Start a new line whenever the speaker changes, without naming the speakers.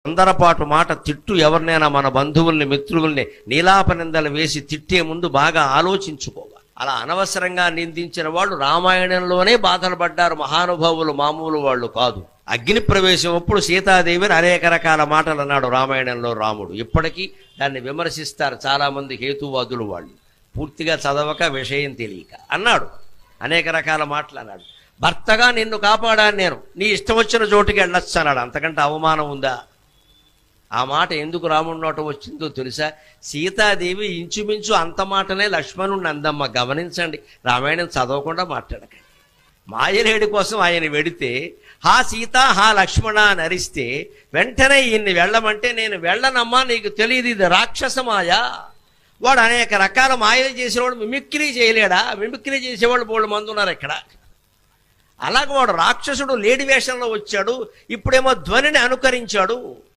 తొందరపాటు మాట తిట్టు. ఎవరినైనా మన బంధువుల్ని మిత్రుల్ని నీలాపనిందలు వేసి తిట్టే ముందు బాగా ఆలోచించుకోవాలి. అలా అనవసరంగా నిందించిన వాళ్ళు రామాయణంలోనే బాధలు పడ్డారు మహానుభావులు, మామూలు వాళ్ళు కాదు. అగ్ని ప్రవేశం అప్పుడు సీతాదేవిని అనేక రకాల మాటలు అన్నాడు రామాయణంలో రాముడు. ఇప్పటికీ దాన్ని విమర్శిస్తారు చాలామంది హేతువాదులు. వాళ్ళు పూర్తిగా చదవక విషయం తెలియక అన్నాడు, అనేక రకాల మాటలు అన్నాడు. భర్తగా నిన్ను కాపాడాను నేను, నీ ఇష్టం వచ్చిన చోటుకి వెళ్ళొచ్చు అన్నాడు. అంతకంటే అవమానం ఉందా? ఆ మాట ఎందుకు రాముడి నోట వచ్చిందో తెలుసా? సీతాదేవి ఇంచుమించు అంత మాటనే లక్ష్మణుడిని అందమ్మ. గమనించండి, రామాయణం చదవకుండా మాట్లాడకండి. మాయలేడి కోసం ఆయన వెడితే హా సీత హా లక్ష్మణ అని అరిస్తే వెంటనే ఈయన్ని వెళ్ళమంటే నేను వెళ్ళనమ్మా, నీకు తెలియదు ఇది రాక్షస మాయ. వాడు అనేక రకాల మాయలు చేసేవాడు మిమిక్రీ చేయలేడా? మిమిక్రీ చేసేవాళ్ళు బోళ్ళు మంది ఉన్నారు ఇక్కడ. అలాగే వాడు రాక్షసుడు లేడి వేషంలో వచ్చాడు, ఇప్పుడేమో ధ్వనిని అనుకరించాడు.